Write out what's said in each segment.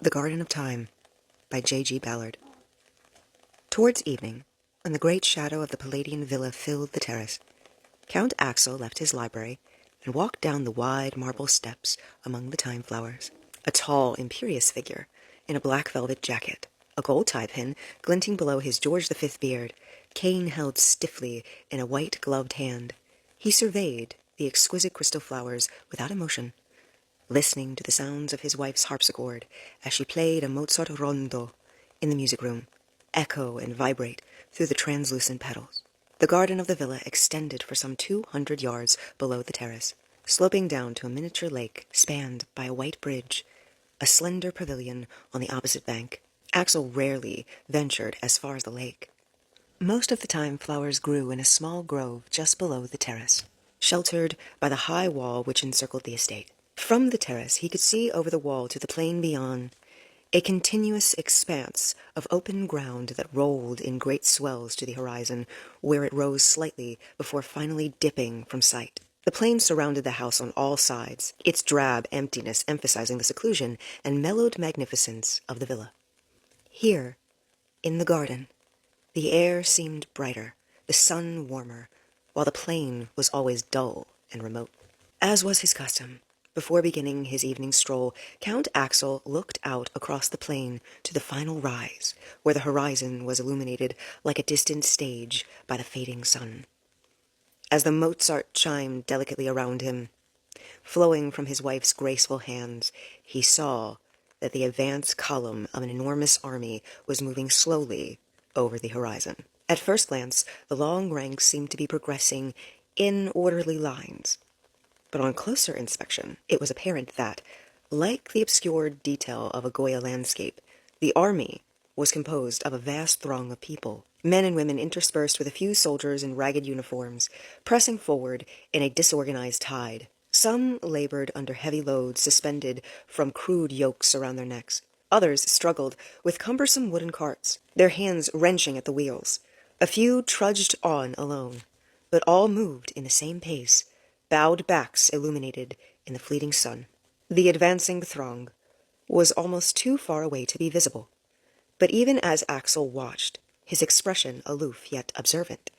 The Garden of Time by J.G. Ballard. Towards evening, when the great shadow of the Palladian villa filled the terrace, Count Axel left his library and walked down the wide marble steps among the thyme flowers. A tall, imperious figure, in a black velvet jacket, a gold tie pin glinting below his George V beard, cane held stiffly in a white-gloved hand, he surveyed the exquisite crystal flowers without emotion, listening to the sounds of his wife's harpsichord as she played a Mozart rondo in the music room, echo and vibrate through the translucent petals. The garden of the villa extended for some 200 yards below the terrace, sloping down to a miniature lake spanned by a white bridge, a slender pavilion on the opposite bank. Axel rarely ventured as far as the lake. Most of the time flowers grew in a small grove just below the terrace, sheltered by the high wall which encircled the estate. From the terrace he could see over the wall to the plain beyond, a continuous expanse of open ground that rolled in great swells to the horizon, where it rose slightly before finally dipping from sight. The plain surrounded the house on all sides, its drab emptiness emphasizing the seclusion and mellowed magnificence of the villa. Here, in the garden, the air seemed brighter, the sun warmer, while the plain was always dull and remote. As was his custom, before beginning his evening stroll, Count Axel looked out across the plain to the final rise, where the horizon was illuminated like a distant stage by the fading sun. As the Mozart chimed delicately around him, flowing from his wife's graceful hands, he saw that the advance column of an enormous army was moving slowly over the horizon. At first glance, the long ranks seemed to be progressing in orderly lines. But on closer inspection, it was apparent that, like the obscured detail of a Goya landscape, the army was composed of a vast throng of people, men and women interspersed with a few soldiers in ragged uniforms, pressing forward in a disorganized tide. Some labored under heavy loads suspended from crude yokes around their necks. Others struggled with cumbersome wooden carts, their hands wrenching at the wheels. A few trudged on alone, but all moved in the same pace, bowed backs illuminated in the fleeting sun. The advancing throng was almost too far away to be visible, but even as Axel watched, his expression aloof yet observant,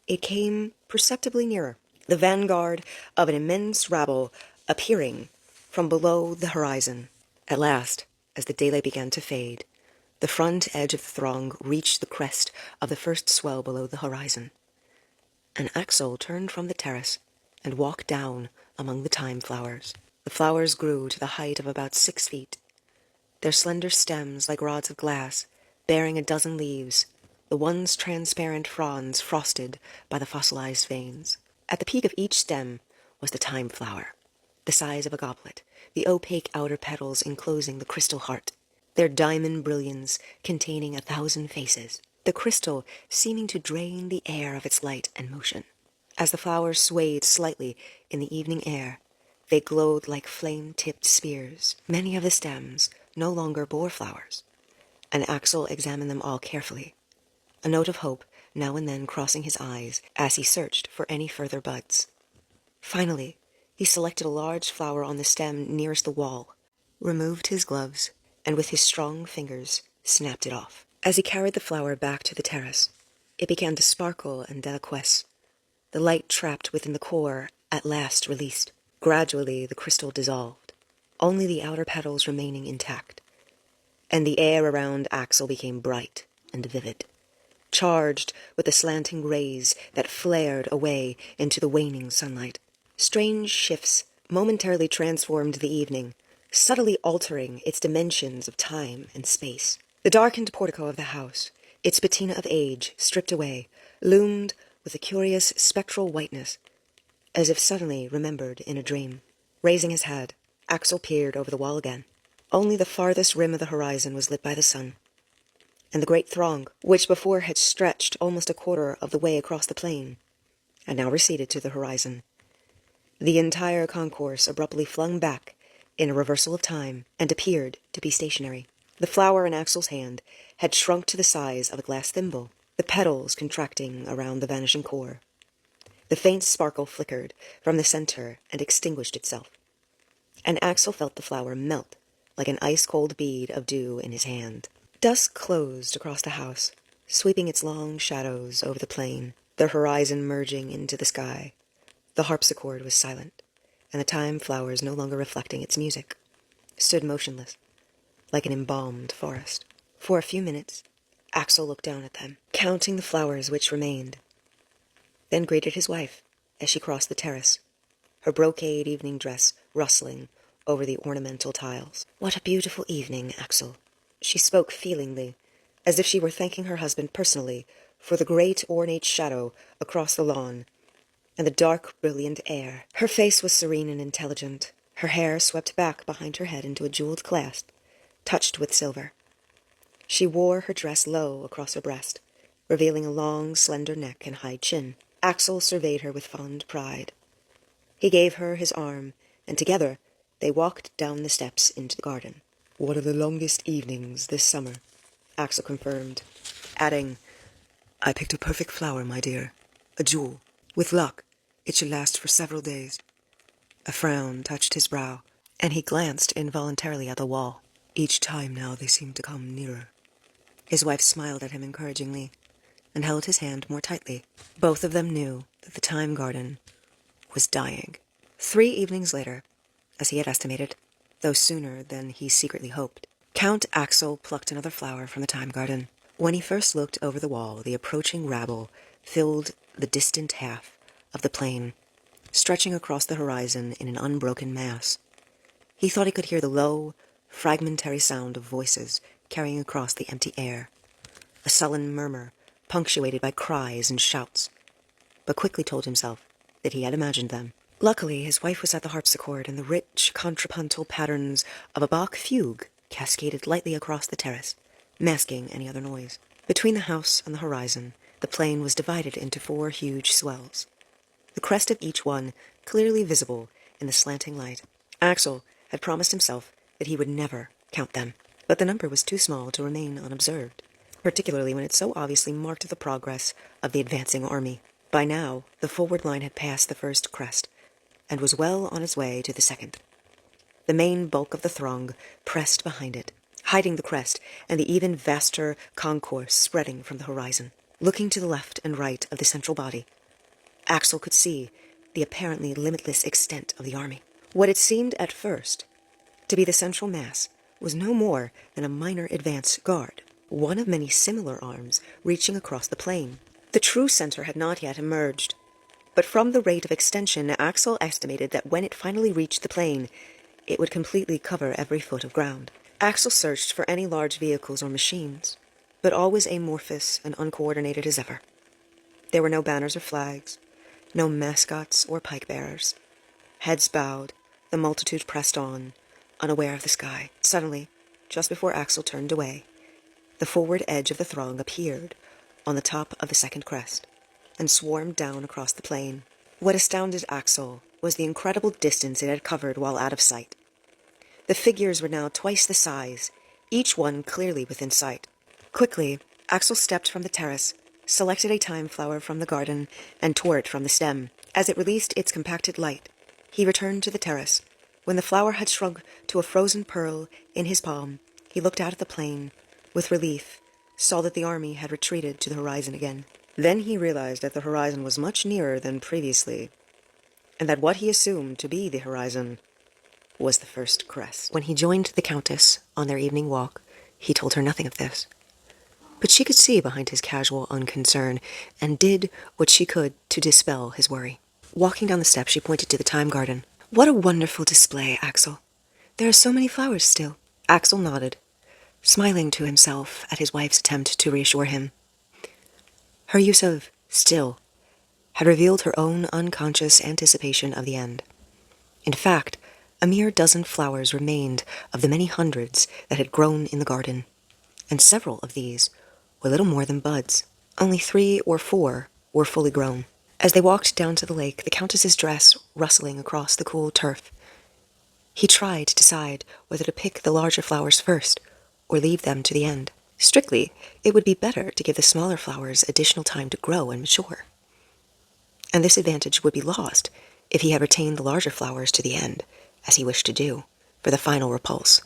it came perceptibly nearer, the vanguard of an immense rabble appearing from below the horizon. At last, as the daylight began to fade, the front edge of the throng reached the crest of the first swell below the horizon, and Axel turned from the terrace and walked down among the thyme flowers. The flowers grew to the height of about 6 feet, their slender stems like rods of glass, bearing a dozen leaves, the one's transparent fronds frosted by the fossilized veins. At the peak of each stem was the thyme flower, the size of a goblet, the opaque outer petals enclosing the crystal heart, their diamond brilliance containing 1,000 faces, the crystal seeming to drain the air of its light and motion. As the flowers swayed slightly in the evening air, they glowed like flame-tipped spears. Many of the stems no longer bore flowers, and Axel examined them all carefully, a note of hope now and then crossing his eyes as he searched for any further buds. Finally, he selected a large flower on the stem nearest the wall, removed his gloves, and with his strong fingers snapped it off. As he carried the flower back to the terrace, it began to sparkle and deliquesce, the light trapped within the core at last released. Gradually the crystal dissolved, only the outer petals remaining intact, and the air around Axel became bright and vivid, charged with the slanting rays that flared away into the waning sunlight. Strange shifts momentarily transformed the evening, subtly altering its dimensions of time and space. The darkened portico of the house, its patina of age stripped away, loomed with a curious spectral whiteness, as if suddenly remembered in a dream. Raising his head, Axel peered over the wall again. Only the farthest rim of the horizon was lit by the sun, and the great throng, which before had stretched almost a quarter of the way across the plain, had now receded to the horizon. The entire concourse abruptly flung back in a reversal of time and appeared to be stationary. The flower in Axel's hand had shrunk to the size of a glass thimble, the petals contracting around the vanishing core. The faint sparkle flickered from the center and extinguished itself, and Axel felt the flower melt like an ice-cold bead of dew in his hand. Dusk closed across the house, sweeping its long shadows over the plain, the horizon merging into the sky. The harpsichord was silent, and the thyme flowers, no longer reflecting its music, stood motionless, like an embalmed forest. For a few minutes, Axel looked down at them, counting the flowers which remained, then greeted his wife as she crossed the terrace, her brocade evening dress rustling over the ornamental tiles. "What a beautiful evening, Axel." She spoke feelingly, as if she were thanking her husband personally for the great ornate shadow across the lawn and the dark, brilliant air. Her face was serene and intelligent, her hair swept back behind her head into a jeweled clasp, touched with silver. She wore her dress low across her breast, revealing a long, slender neck and high chin. Axel surveyed her with fond pride. He gave her his arm, and together they walked down the steps into the garden. "One of the longest evenings this summer," Axel confirmed, adding, "I picked a perfect flower, my dear, a jewel. With luck, it should last for several days." A frown touched his brow, and he glanced involuntarily at the wall. "Each time now they seem to come nearer." His wife smiled at him encouragingly, and held his hand more tightly. Both of them knew that the thyme garden was dying. 3 evenings later, as he had estimated, though sooner than he secretly hoped, Count Axel plucked another flower from the thyme garden. When he first looked over the wall, the approaching rabble filled the distant half of the plain, stretching across the horizon in an unbroken mass. He thought he could hear the low, fragmentary sound of voices carrying across the empty air, a sullen murmur punctuated by cries and shouts, but quickly told himself that he had imagined them. Luckily, his wife was at the harpsichord, and the rich contrapuntal patterns of a Bach fugue cascaded lightly across the terrace, masking any other noise. Between the house and the horizon, the plain was divided into 4 huge swells, the crest of each one clearly visible in the slanting light. Axel had promised himself that he would never count them, but the number was too small to remain unobserved, particularly when it so obviously marked the progress of the advancing army. By now, the forward line had passed the first crest, and was well on its way to the second. The main bulk of the throng pressed behind it, hiding the crest and the even vaster concourse spreading from the horizon. Looking to the left and right of the central body, Axel could see the apparently limitless extent of the army. What it seemed at first to be the central mass was no more than a minor advance guard, one of many similar arms reaching across the plain. The true center had not yet emerged, but from the rate of extension, Axel estimated that when it finally reached the plain, it would completely cover every foot of ground. Axel searched for any large vehicles or machines, but all was amorphous and uncoordinated as ever. There were no banners or flags, no mascots or pike-bearers. Heads bowed, the multitude pressed on, unaware of the sky. Suddenly, just before Axel turned away, the forward edge of the throng appeared on the top of the second crest, and swarmed down across the plain. What astounded Axel was the incredible distance it had covered while out of sight. The figures were now twice the size, each one clearly within sight. Quickly, Axel stepped from the terrace, selected a thyme flower from the garden, and tore it from the stem. As it released its compacted light, he returned to the terrace. When the flower had shrunk to a frozen pearl in his palm, he looked out at the plain, with relief, saw that the army had retreated to the horizon again. Then he realized that the horizon was much nearer than previously, and that what he assumed to be the horizon was the first crest. When he joined the Countess on their evening walk, he told her nothing of this. But she could see behind his casual unconcern, and did what she could to dispel his worry. Walking down the steps, she pointed to the thyme garden. "What a wonderful display, Axel. There are so many flowers still." Axel nodded, smiling to himself at his wife's attempt to reassure him. Her use of "still" had revealed her own unconscious anticipation of the end. In fact, a mere dozen flowers remained of the many hundreds that had grown in the garden, and several of these were little more than buds. Only 3 or 4 were fully grown. As they walked down to the lake, the Countess's dress rustling across the cool turf, he tried to decide whether to pick the larger flowers first, or leave them to the end. Strictly, it would be better to give the smaller flowers additional time to grow and mature, and this advantage would be lost if he had retained the larger flowers to the end, as he wished to do, for the final repulse.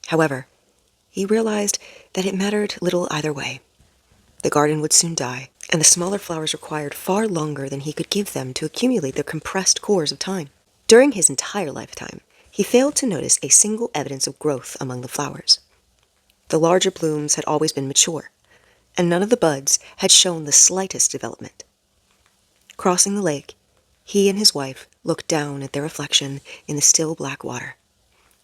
However, he realized that it mattered little either way. The garden would soon die, and the smaller flowers required far longer than he could give them to accumulate their compressed cores of time. During his entire lifetime, he failed to notice a single evidence of growth among the flowers. The larger blooms had always been mature, and none of the buds had shown the slightest development. Crossing the lake, he and his wife looked down at their reflection in the still black water,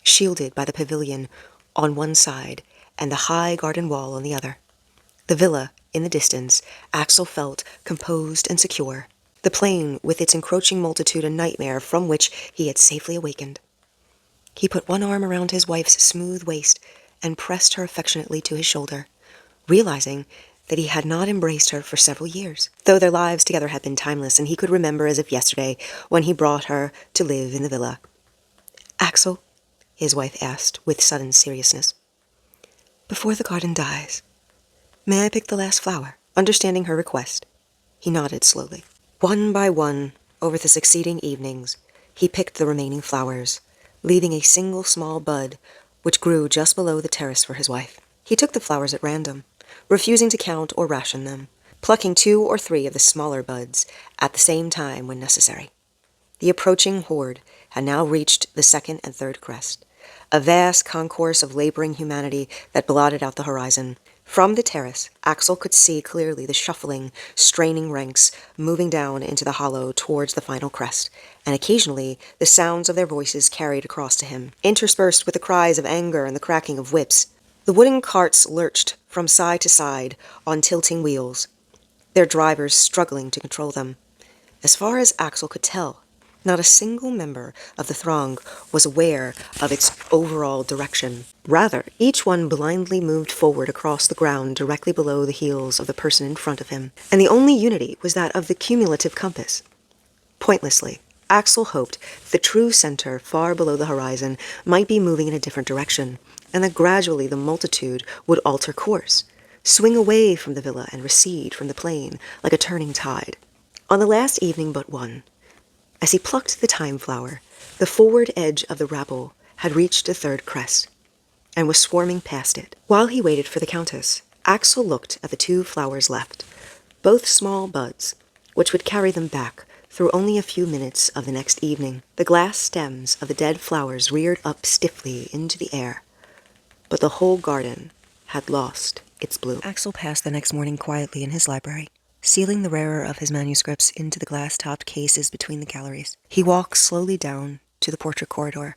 shielded by the pavilion on one side and the high garden wall on the other. The villa, in the distance, Axel felt composed and secure, the plain with its encroaching multitude a nightmare from which he had safely awakened. He put one arm around his wife's smooth waist and pressed her affectionately to his shoulder, realizing that he had not embraced her for several years, though their lives together had been timeless, and he could remember as if yesterday when he brought her to live in the villa. "Axel," his wife asked with sudden seriousness, "before the garden dies, may I pick the last flower?" Understanding her request, he nodded slowly. One by one, over the succeeding evenings, he picked the remaining flowers, leaving a single small bud which grew just below the terrace for his wife. He took the flowers at random, refusing to count or ration them, plucking 2 or 3 of the smaller buds at the same time when necessary. The approaching horde had now reached the second and third crest, a vast concourse of laboring humanity that blotted out the horizon. From the terrace, Axel could see clearly the shuffling, straining ranks moving down into the hollow towards the final crest, and occasionally the sounds of their voices carried across to him, interspersed with the cries of anger and the cracking of whips. The wooden carts lurched from side to side on tilting wheels, their drivers struggling to control them. As far as Axel could tell, not a single member of the throng was aware of its overall direction. Rather, each one blindly moved forward across the ground directly below the heels of the person in front of him, and the only unity was that of the cumulative compass. Pointlessly, Axel hoped the true center far below the horizon might be moving in a different direction, and that gradually the multitude would alter course, swing away from the villa and recede from the plain like a turning tide. On the last evening but one, as he plucked the thyme flower, the forward edge of the rabble had reached the third crest, and was swarming past it. While he waited for the Countess, Axel looked at the 2 flowers left, both small buds, which would carry them back through only a few minutes of the next evening. The glass stems of the dead flowers reared up stiffly into the air, but the whole garden had lost its bloom. Axel passed the next morning quietly in his library, sealing the rarer of his manuscripts into the glass-topped cases between the galleries. He walked slowly down to the portrait corridor,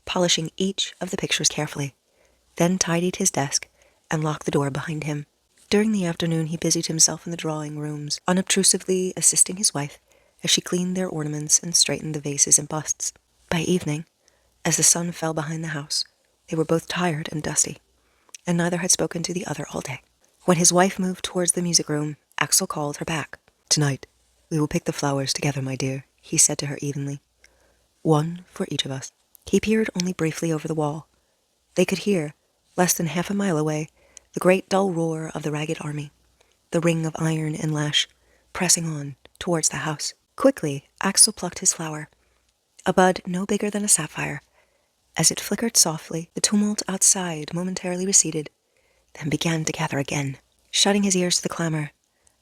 polishing each of the pictures carefully, then tidied his desk and locked the door behind him. During the afternoon he busied himself in the drawing rooms, unobtrusively assisting his wife as she cleaned their ornaments and straightened the vases and busts. By evening, as the sun fell behind the house, they were both tired and dusty, and neither had spoken to the other all day. When his wife moved towards the music room, Axel called her back. "Tonight, we will pick the flowers together, my dear," he said to her evenly. "One for each of us." He peered only briefly over the wall. They could hear, less than half a mile away, the great dull roar of the ragged army, the ring of iron and lash, pressing on towards the house. Quickly, Axel plucked his flower, a bud no bigger than a sapphire. As it flickered softly, the tumult outside momentarily receded, then began to gather again. Shutting his ears to the clamor,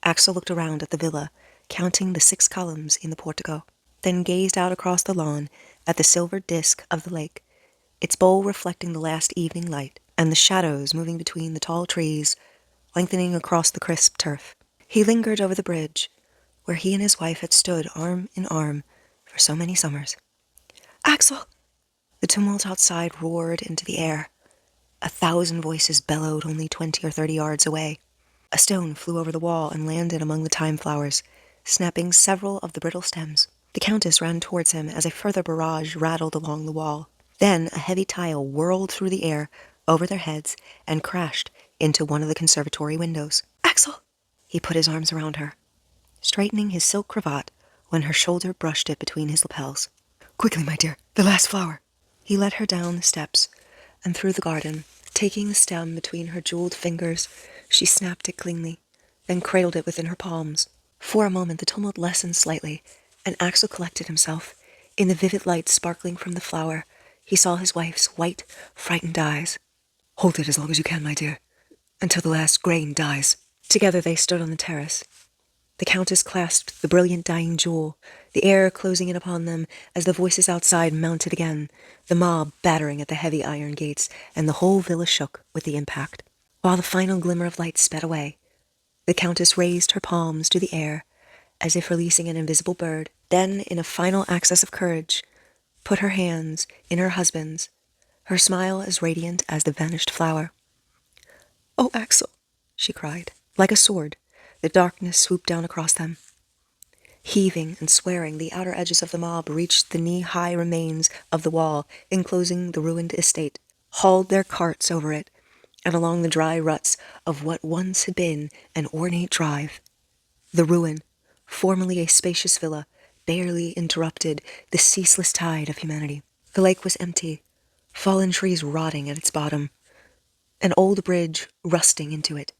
Axel looked around at the villa, counting the 6 columns in the portico, then gazed out across the lawn at the silver disk of the lake, its bowl reflecting the last evening light, and the shadows moving between the tall trees, lengthening across the crisp turf. He lingered over the bridge, where he and his wife had stood arm in arm for so many summers. "Axel!" The tumult outside roared into the air. 1,000 voices bellowed only 20 or 30 yards away. A stone flew over the wall and landed among the thyme flowers, snapping several of the brittle stems. The Countess ran towards him as a further barrage rattled along the wall. Then a heavy tile whirled through the air over their heads and crashed into one of the conservatory windows. "Axel!" He put his arms around her, straightening his silk cravat when her shoulder brushed it between his lapels. "Quickly, my dear, the last flower." He led her down the steps and through the garden. Taking the stem between her jeweled fingers, she snapped it cleanly, then cradled it within her palms. For a moment the tumult lessened slightly, and Axel collected himself. In the vivid light sparkling from the flower, he saw his wife's white, frightened eyes. Hold it as long as you can, my dear, until the last grain dies. Together they stood on the terrace. The Countess clasped the brilliant dying jewel, the air closing in upon them as the voices outside mounted again, the mob battering at the heavy iron gates, and the whole villa shook with the impact. While the final glimmer of light sped away, the Countess raised her palms to the air, as if releasing an invisible bird, then, in a final access of courage, put her hands in her husband's, her smile as radiant as the vanished flower. "Oh, Axel," she cried. Like a sword, the darkness swooped down across them. Heaving and swearing, the outer edges of the mob reached the knee-high remains of the wall enclosing the ruined estate, hauled their carts over it, and along the dry ruts of what once had been an ornate drive. The ruin, formerly a spacious villa, barely interrupted the ceaseless tide of humanity. The lake was empty, fallen trees rotting at its bottom, an old bridge rusting into it.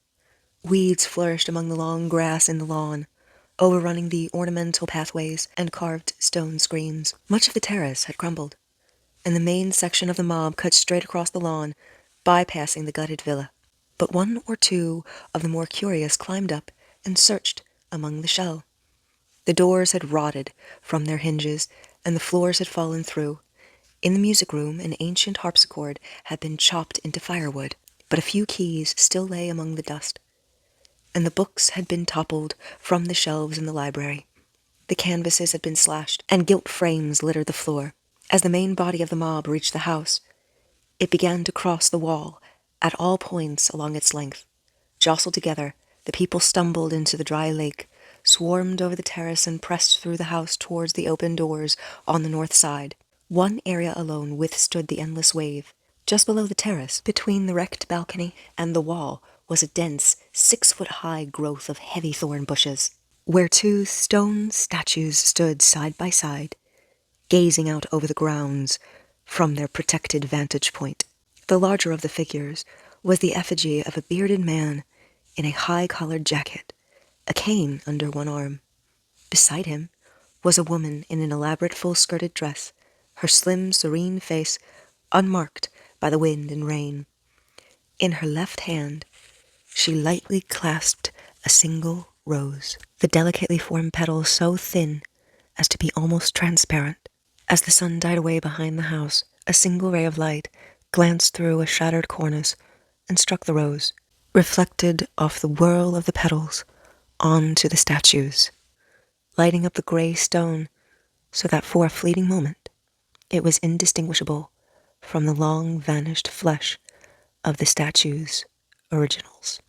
Weeds flourished among the long grass in the lawn, overrunning the ornamental pathways and carved stone screens. Much of the terrace had crumbled, and the main section of the mob cut straight across the lawn, bypassing the gutted villa. But one or two of the more curious climbed up and searched among the shell. The doors had rotted from their hinges, and the floors had fallen through. In the music room, an ancient harpsichord had been chopped into firewood, but a few keys still lay among the dust, and the books had been toppled from the shelves in the library. The canvases had been slashed, and gilt frames littered the floor. As the main body of the mob reached the house, it began to cross the wall at all points along its length. Jostled together, the people stumbled into the dry lake, swarmed over the terrace, and pressed through the house towards the open doors on the north side. One area alone withstood the endless wave. Just below the terrace, between the wrecked balcony and the wall, was a dense, 6-foot-high growth of heavy thorn bushes, where 2 stone statues stood side by side, gazing out over the grounds from their protected vantage point. The larger of the figures was the effigy of a bearded man in a high-collared jacket, a cane under one arm. Beside him was a woman in an elaborate full-skirted dress, her slim, serene face unmarked by the wind and rain. In her left hand, she lightly clasped a single rose, the delicately formed petals so thin as to be almost transparent. As the sun died away behind the house, a single ray of light glanced through a shattered cornice and struck the rose, reflected off the whirl of the petals onto the statues, lighting up the gray stone so that for a fleeting moment it was indistinguishable from the long-vanished flesh of the statue's originals.